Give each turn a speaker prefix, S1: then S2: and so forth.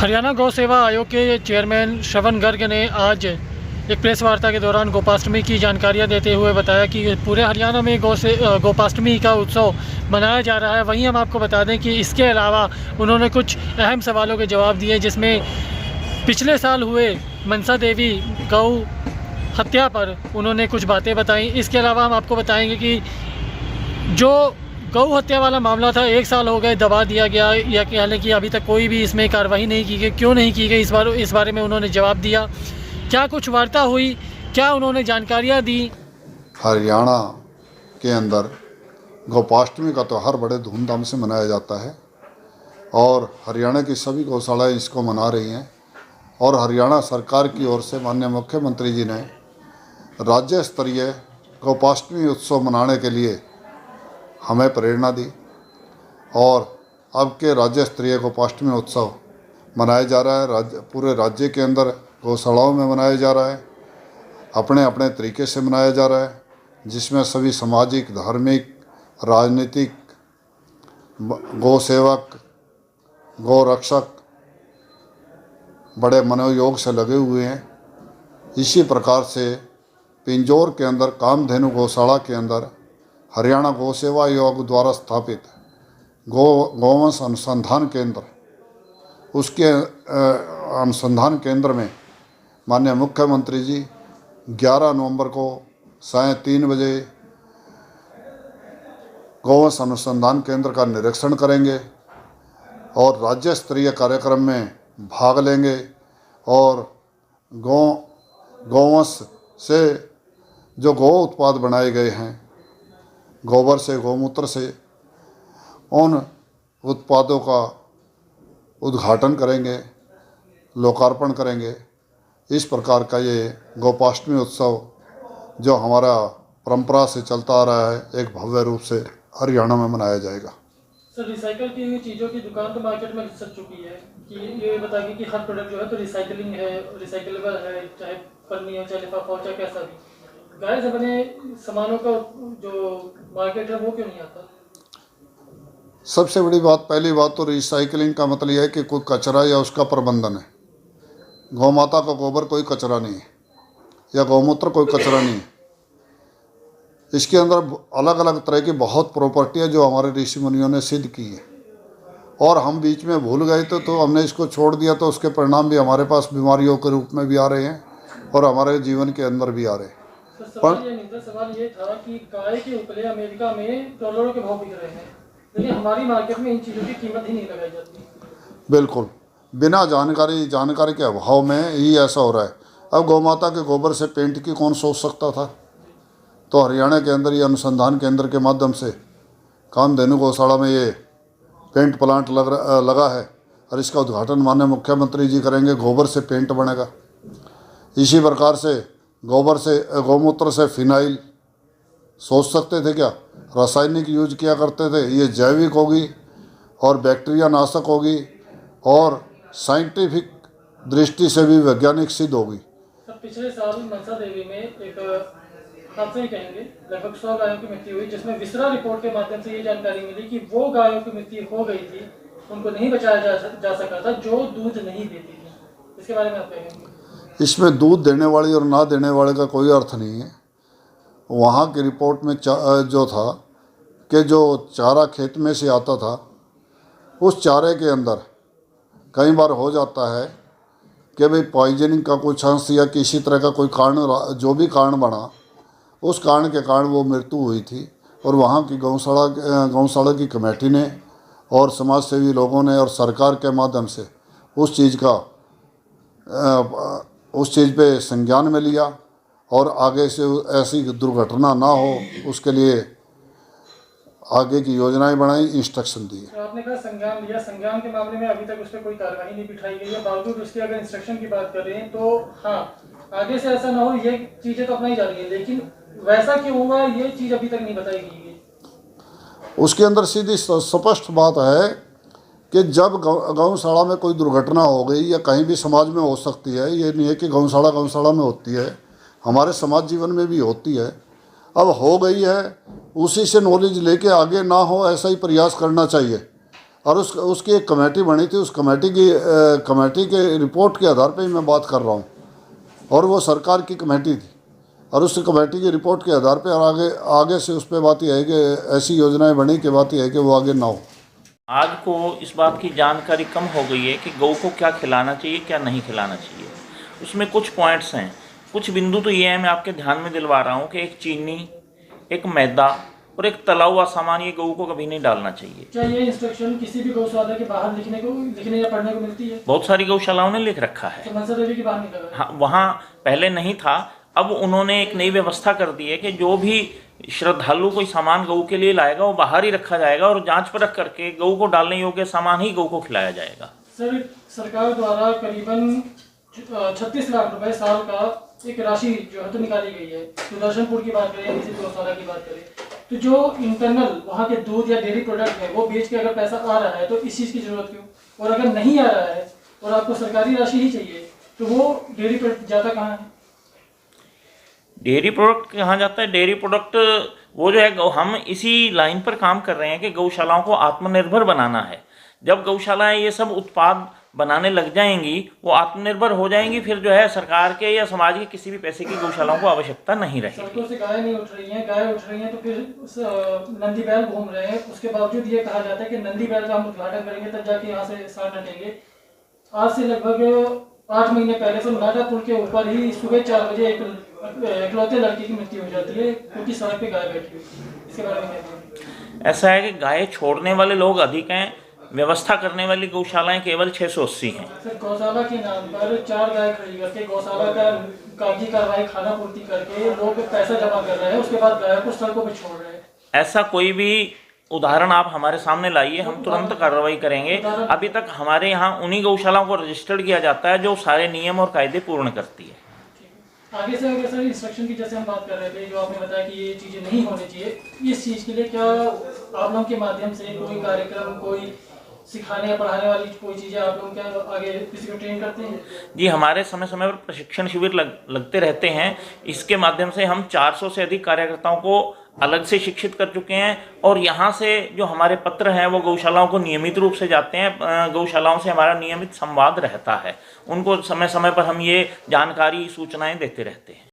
S1: हरियाणा गौ सेवा आयोग के चेयरमैन श्रवण गर्ग ने आज एक प्रेस वार्ता के दौरान गोपाष्टमी की जानकारियां देते हुए बताया कि पूरे हरियाणा में गोपाष्टमी का उत्सव मनाया जा रहा है। वहीं हम आपको बता दें कि इसके अलावा उन्होंने कुछ अहम सवालों के जवाब दिए, जिसमें पिछले साल हुए मनसा देवी गौ हत्या पर उन्होंने कुछ बातें बताई। इसके अलावा हम आपको बताएंगे कि जो गौ हत्या वाला मामला था 1 साल हो गए दबा दिया गया, या हालांकि अभी तक कोई भी इसमें कार्रवाई नहीं की गई। क्यों नहीं की गई, इस बारे में उन्होंने जवाब दिया। क्या कुछ वार्ता हुई, क्या उन्होंने जानकारियां दी।
S2: हरियाणा के अंदर गोपाष्टमी का त्यौहार बड़े धूमधाम से मनाया जाता है और हरियाणा की सभी गौशालाएँ इसको मना रही हैं। और हरियाणा सरकार की ओर से माननीय मुख्यमंत्री जी ने राज्य स्तरीय गोपाष्टमी उत्सव मनाने के लिए हमें प्रेरणा दी और अब के राज्य स्तरीय गोपाष्टमी उत्सव मनाया जा रहा है। पूरे राज्य के अंदर गौशालाओं में मनाया जा रहा है, अपने अपने तरीके से मनाया जा रहा है, जिसमें सभी सामाजिक, धार्मिक, राजनीतिक, गौ सेवक, गौ रक्षक बड़े मनोयोग से लगे हुए हैं। इसी प्रकार से पिंजौर के अंदर कामधेनु गौशाला के अंदर हरियाणा गौ सेवा आयोग द्वारा स्थापित गौवंश अनुसंधान केंद्र, उसके अनुसंधान केंद्र में माननीय मुख्यमंत्री जी 11 नवंबर को सायं 3 बजे गौवंश अनुसंधान केंद्र का निरीक्षण करेंगे और राज्य स्तरीय कार्यक्रम में भाग लेंगे और गौवंश से जो गौ उत्पाद बनाए गए हैं, गोबर से, गौमूत्र से, उन उत्पादों का उद्घाटन करेंगे, लोकार्पण करेंगे। इस प्रकार का ये गोपाष्टमी उत्सव जो हमारा परंपरा से चलता आ रहा है, एक भव्य रूप से हरियाणा में मनाया जाएगा।
S1: सर, रिसाइकल की हुई चीज़ों की दुकान तो मार्केट में सज चुकी है कि ये बताइए कि हर प्रोडक्ट जो है तो रिसाइकलिंग है, रिसाइकलेबल है, चाहे पन्नी हो, चाहे लिफाफा हो, चाहे कैसा भी। गाय से बने सामानों का जो मार्केट है वो क्यों नहीं आता?
S2: सबसे बड़ी बात, पहली बात तो रिसाइकलिंग का मतलब यह है कि कोई कचरा या उसका प्रबंधन है। गौ माता का गोबर कोई कचरा नहीं है या गौमूत्र कोई कचरा नहीं है। इसके अंदर अलग अलग तरह की बहुत प्रॉपर्टी है जो हमारे ऋषि मुनियों ने सिद्ध की है और हम बीच में भूल गए तो हमने इसको छोड़ दिया, तो उसके परिणाम भी हमारे पास बीमारियों के रूप में भी आ रहे हैं और हमारे जीवन के अंदर भी आ रहे हैं।
S1: सवाल ये था कि गाय के उपले अमेरिका में डॉलरों के भाव बिक रहे हैं, लेकिन हमारी मार्केट में इन चीज़ों की कीमत ही नहीं लगाई जाती।
S2: बिल्कुल, बिना जानकारी के अभाव में ही ऐसा हो रहा है। अब गौ माता के गोबर से पेंट की कौन सोच सकता था? तो हरियाणा के अंदर ये अनुसंधान केंद्र के माध्यम से कामधेनु गौशाला में ये पेंट प्लांट लगा है और इसका उद्घाटन माननीय मुख्यमंत्री जी करेंगे। गोबर से पेंट बनेगा। इसी प्रकार से गोबर से, गौमूत्र से फिनाइल सोच सकते थे क्या? रासायनिक यूज किया करते थे। ये जैविक होगी और बैक्टीरिया नाशक होगी और साइंटिफिक दृष्टि से भी वैज्ञानिक सिद्ध होगी।
S1: पिछले साल मनसा देवी में एक हादसा ही कहेंगे, लगभग 100 गायों की मृत्यु हुई, जिसमें विसरा रिपोर्ट के माध्यम से ये जानकारी मिली कि वो गायों की मृत्यु हो गई थी, उनको नहीं बचाया जा सका था जो दूध नहीं देती थी। इसके बारे में आप कहेंगे? इसमें
S2: दूध देने वाली और ना देने वाले का कोई अर्थ नहीं है। वहाँ की रिपोर्ट में जो था कि जो चारा खेत में से आता था, उस चारे के अंदर कई बार हो जाता है कि भाई पॉइजनिंग का कुछ अंश या किसी तरह का कोई कारण, जो भी कारण बना, उस कारण के कारण वो मृत्यु हुई थी। और वहाँ की गौशाला की कमेटी ने और समाज सेवी लोगों ने और सरकार के माध्यम से उस चीज़ पे संज्ञान में लिया और आगे से ऐसी दुर्घटना ना हो उसके लिए आगे की योजनाएं बनाई, इंस्ट्रक्शन दिए।
S1: तो आपने कहा संज्ञान लिया, संज्ञान के मामले में अभी तक उस पर कोई कार्रवाई नहीं बिठाई गई है। बावजूद उसके अगर इंस्ट्रक्शन की बात करें तो हाँ, आगे से ऐसा ना हो ये चीज़ें तो अपनाई जा रही है, लेकिन वैसा क्यों हुआ ये चीज़ अभी तक नहीं बताई गई है।
S2: उसके अंदर सीधी स्पष्ट बात है कि जब गौशाला में कोई दुर्घटना हो गई या कहीं भी समाज में हो सकती है, ये नहीं है कि गौशाला में होती है, हमारे समाज जीवन में भी होती है। अब हो गई है, उसी से नॉलेज लेके आगे ना हो ऐसा ही प्रयास करना चाहिए। और उसकी एक कमेटी बनी थी, उस कमेटी के रिपोर्ट के आधार पे ही मैं बात कर रहा हूँ, और वो सरकार की कमेटी थी, और उस कमेटी की रिपोर्ट के आधार पे और आगे से उस पर बात यह है कि ऐसी योजनाएं बनी कि बात यह है कि वो आगे ना हो।
S3: आज को इस बात की जानकारी कम हो गई है कि गऊ को क्या खिलाना चाहिए, क्या नहीं खिलाना चाहिए। उसमें कुछ पॉइंट्स हैं, कुछ बिंदु तो ये है, मैं आपके ध्यान में दिलवा रहा हूँ कि एक चीनी, एक मैदा और एक तला हुआ सामान ये गऊ को कभी नहीं डालना चाहिए।
S1: क्या ये इंस्ट्रक्शन किसी भी गौशाला के बाहर लिखने या पढ़ने को मिलती है?
S3: बहुत सारी गौशालाओं ने लिख रखा है।
S1: तो मनसा देवी के बाहर नहीं लगा?
S3: हाँ, वहाँ पहले नहीं था, अब उन्होंने एक नई व्यवस्था कर दी है कि जो भी श्रद्धालु कोई सामान गऊ के लिए लाएगा वो बाहर ही रखा जाएगा और जांच परख करके गऊ को डालने योग्य सामान ही गऊ को खिलाया जाएगा।
S1: सर, सरकार द्वारा करीबन 36 लाख रुपए साल का एक राशि जो है तो निकाली गई है। सुदर्शनपुर की बात करें, किसी गौशाला की बात करें, तो जो इंटरनल वहाँ के दूध या डेयरी प्रोडक्ट है वो बेच के अगर पैसा आ रहा है तो इस चीज़ की जरूरत क्यों? और अगर नहीं आ रहा है और आपको सरकारी राशि ही चाहिए तो वो डेयरी प्रोडक्ट जाता कहाँ है?
S3: डेयरी प्रोडक्ट कहाँ जाता है? डेयरी प्रोडक्ट वो जो है, हम इसी लाइन पर काम कर रहे हैं कि गौशालाओं को आत्मनिर्भर बनाना है। जब गौशालाएं ये सब उत्पाद बनाने लग जाएंगी, वो आत्मनिर्भर हो जाएंगी, फिर जो है सरकार के या समाज के किसी भी पैसे की गौशालाओं को आवश्यकता नहीं रहेगी।
S1: सड़कों से गाय नहीं उठ रही हैं, गाय उठ रही हैं तो फिर नंदी बैल घूम रहे हैं। उसके बावजूद ये कहा जाता है कि नंदी बैल का हम उद्घाटन करेंगे तब जाके यहाँ से सांड हटेंगे। आज से लगभग 8 महीने पहले से नागा पुल के ऊपर ही सुबह 4 बजे एक इकलौते लड़की की मृत्यु हो जाती है क्योंकि सड़क पे गाय बैठी हुई। इसके बारे में क्या कहेंगे?
S3: ऐसा है कि गाय छोड़ने वाले लोग अधिक हैं, व्यवस्था करने वाली गौशालाएं केवल 680 हैं।
S1: सर, गौशाला के नाम पर 4 गाय खड़ी करके गौशाला का कागजी कार्रवाई खाना पूर्ति करके लोग पैसा जमा कर रहे हैं, उसके बाद गाय को सड़कों पर छोड़ रहे हैं।
S3: ऐसा कोई भी उदाहरण आप हमारे सामने लाइए, हम तुरंत कार्रवाई करेंगे। अभी तक हमारे यहाँ उन्हीं गौशालाओं को रजिस्टर्ड किया जाता है जो सारे नियम और कायदे पूर्ण करती है।
S1: आगे से अगर सर इंस्ट्रक्शन की जैसे हम बात कर रहे थे, जो आपने बताया कि ये चीज़ें नहीं होनी चाहिए, इस चीज़ के लिए क्या आप लोगों के माध्यम से कोई कार्यक्रम, कोई सिखाने या पढ़ाने वाली कोई चीज़ें आप लोग क्या आगे किसी को ट्रेन करते हैं?
S3: जी, हमारे समय समय पर प्रशिक्षण शिविर लगते रहते हैं। इसके माध्यम से हम 400 से अधिक कार्यकर्ताओं को अलग से शिक्षित कर चुके हैं, और यहाँ से जो हमारे पत्र हैं वो गौशालाओं को नियमित रूप से जाते हैं। गौशालाओं से हमारा नियमित संवाद रहता है, उनको समय समय पर हम ये जानकारी, सूचनाएं देते रहते हैं।